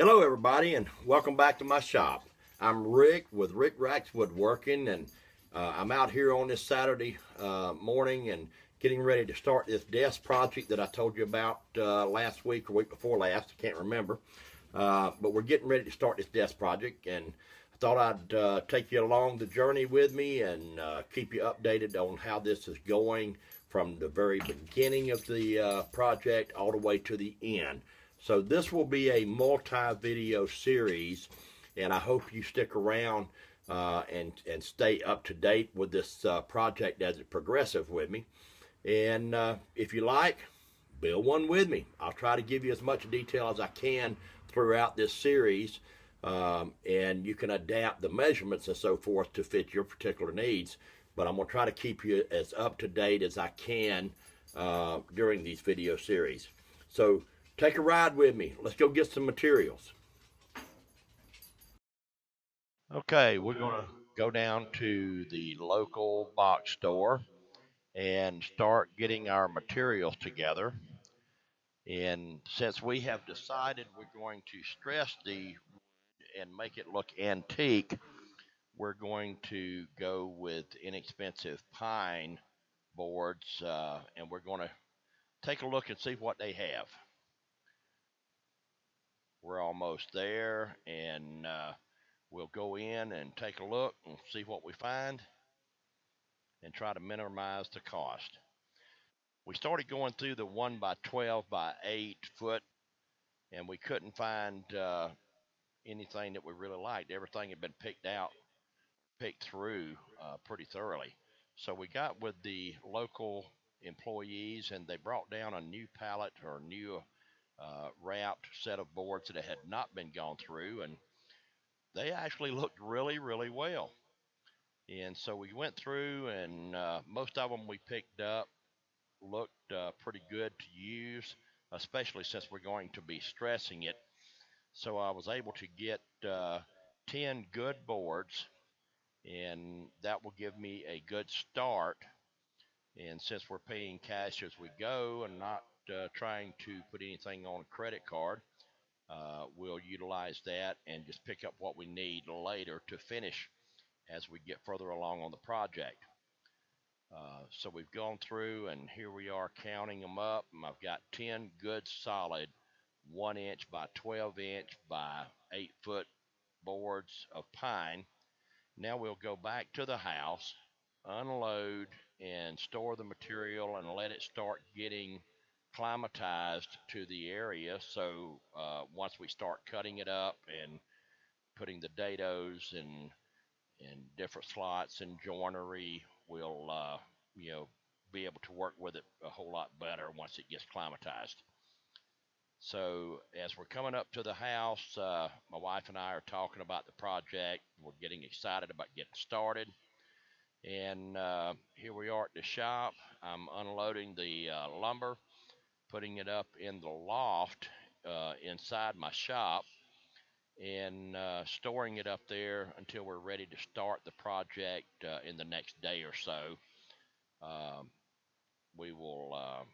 Hello everybody and welcome back to my shop. I'm Rick with Rick Racks Woodworking, and I'm out here on this Saturday morning and getting ready to start this desk project that I told you about last week or week before last. I can't remember. But we're getting ready to start this desk project, and I thought I'd take you along the journey with me and keep you updated on how this is going from the very beginning of the project all the way to the end. So this will be a multi-video series, and I hope you stick around and stay up to date with this project as it progresses with me. And if you like, build one with me. I'll try to give you as much detail as I can throughout this series, and you can adapt the measurements and so forth to fit your particular needs. But I'm going to try to keep you as up to date as I can during these video series. So take a ride with me. Let's go get some materials. Okay, we're going to go down to the local box store and start getting our materials together. And since we have decided we're going to stress the wood and make it look antique, we're going to go with inexpensive pine boards, and we're going to take a look and see what they have. We're almost there, and we'll go in and take a look and see what we find and try to minimize the cost. We started going through the 1 by 12 by 8 foot, and we couldn't find anything that we really liked. Everything had been picked through pretty thoroughly. So we got with the local employees, and they brought down a new pallet or new wrapped set of boards that had not been gone through, and they actually looked really, really well. And so we went through, and most of them we picked up looked pretty good to use, especially since we're going to be stressing it. So I was able to get 10 good boards, and that will give me a good start. And since we're paying cash as we go and not trying to put anything on a credit card, we'll utilize that and just pick up what we need later to finish as we get further along on the project. So we've gone through, and here we are counting them up, and I've got 10 good solid 1-inch by 12-inch by 8-foot boards of pine. Now we'll go back to the house, unload and store the material, and let it start getting climatized to the area. So once we start cutting it up and putting the dados and different slots and joinery, we'll be able to work with it a whole lot better once it gets climatized. So as we're coming up to the house, my wife and I are talking about the project. We're getting excited about getting started. And here we are at the shop. I'm unloading the lumber, putting it up in the loft inside my shop, and storing it up there until we're ready to start the project in the next day or so. Um, we will,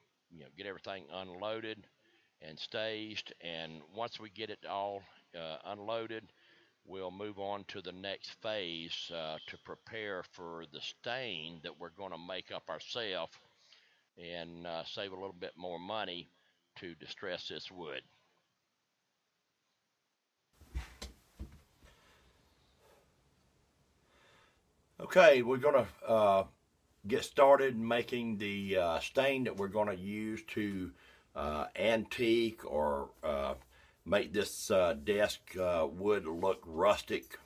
get everything unloaded and staged, and once we get it all unloaded, we'll move on to the next phase to prepare for the stain that we're going to make up ourselves and save a little bit more money to distress this wood. Okay, we're going to get started making the stain that we're going to use to antique or make this desk wood look rustic.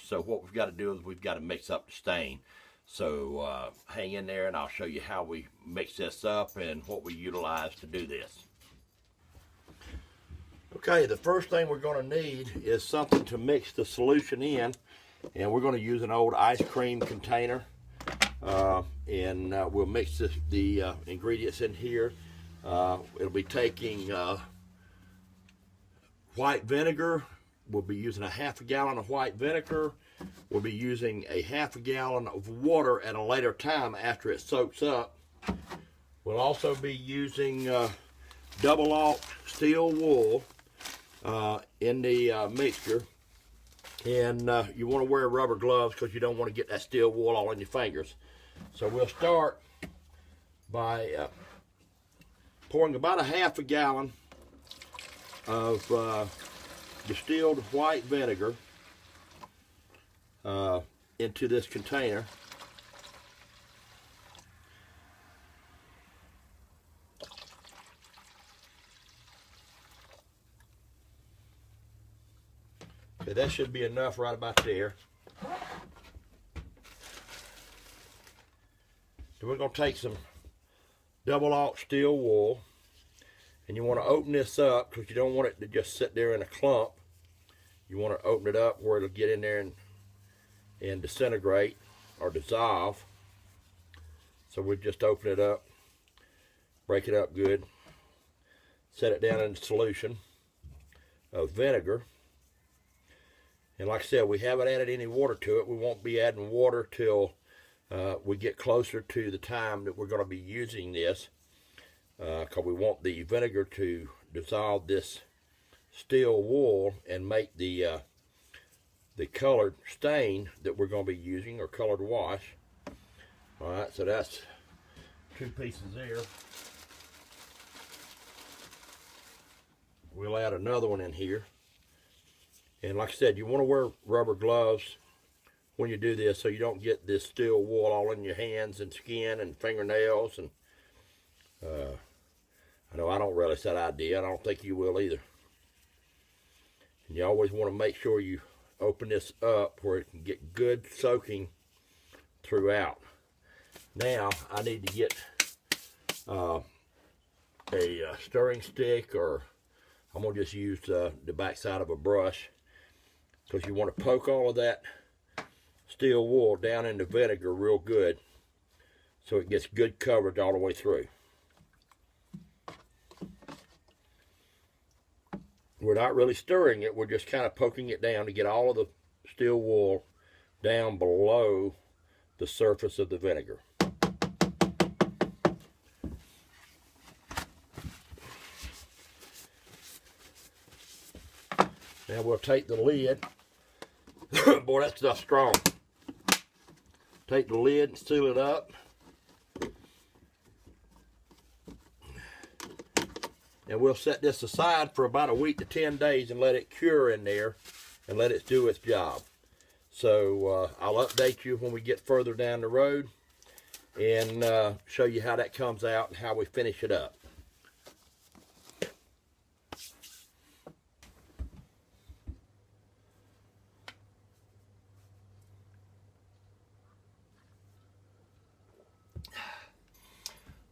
So what we've got to do is we've got to mix up the stain. So hang in there, and I'll show you how we mix this up and what we utilize to do this. Okay, the first thing we're going to need is something to mix the solution in, and we're going to use an old ice cream container, and we'll mix the ingredients in here. It'll be taking white vinegar. We'll be using a half a gallon of white vinegar. We'll be using a half a gallon of water at a later time after it soaks up. We'll also be using double aught steel wool. in the mixture. And you want to wear rubber gloves because you don't want to get that steel wool all in your fingers. So we'll start by pouring about a half a gallon of distilled white vinegar into this container. Okay, that should be enough right about there. So we're going to take some double aught steel wool, and you want to open this up because you don't want it to just sit there in a clump. You want to open it up where it'll get in there and disintegrate or dissolve. So we just open it up, break it up good, set it down in a solution of vinegar. And like I said, we haven't added any water to it. We won't be adding water till we get closer to the time that we're going to be using this, because we want the vinegar to dissolve this steel wool and make the colored stain that we're going to be using, or colored wash. All right, so that's 2 pieces there. We'll add another one in here. And like I said, you want to wear rubber gloves when you do this so you don't get this steel wool all in your hands and skin and fingernails. And I know I don't relish that idea. I don't think you will either. And you always want to make sure you open this up where it can get good soaking throughout. Now I need to get a stirring stick, or I'm going to just use the back side of a brush, because you want to poke all of that steel wool down in the vinegar real good so it gets good coverage all the way through. We're not really stirring it, we're just kind of poking it down to get all of the steel wool down below the surface of the vinegar. Now we'll take the lid. Boy, that stuff's strong. Take the lid and seal it up. And we'll set this aside for about a week to 10 days and let it cure in there and let it do its job. So I'll update you when we get further down the road and show you how that comes out and how we finish it up.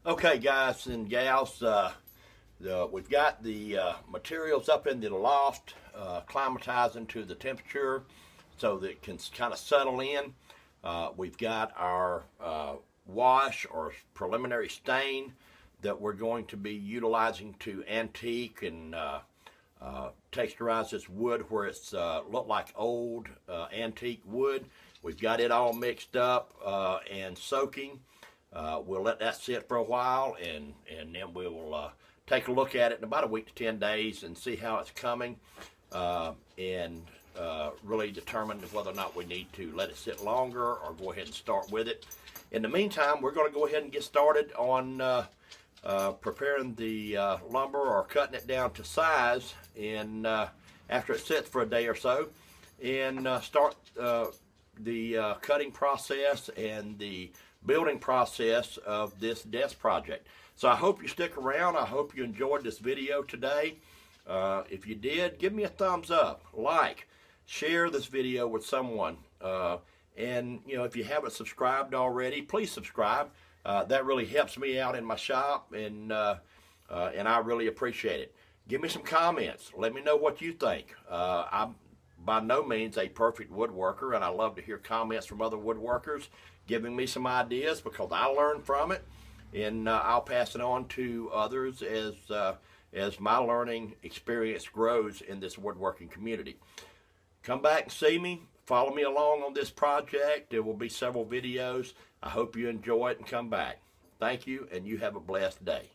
Okay, guys and gals, we've got the materials up in the loft, climatizing to the temperature so that it can kind of settle in. We've got our wash or preliminary stain that we're going to be utilizing to antique and texturize this wood where it's look like old antique wood. We've got it all mixed up and soaking. We'll let that sit for a while, and then we'll take a look at it in about a week to 10 days and see how it's coming, and really determine whether or not we need to let it sit longer or go ahead and start with it. In the meantime, we're going to go ahead and get started on preparing the lumber, or cutting it down to size, and after it sits for a day or so, and start the cutting process and the building process of this desk project. So I hope you stick around. I hope you enjoyed this video today. If you did, give me a thumbs up, like, share this video with someone, and if you haven't subscribed already, please subscribe. That really helps me out in my shop, and I really appreciate it. Give me some comments. Let me know what you think. I'm by no means a perfect woodworker, and I love to hear comments from other woodworkers giving me some ideas, because I learn from it, and I'll pass it on to others as my learning experience grows in this woodworking community. Come back and see me. Follow me along on this project. There will be several videos. I hope you enjoy it and come back. Thank you, and you have a blessed day.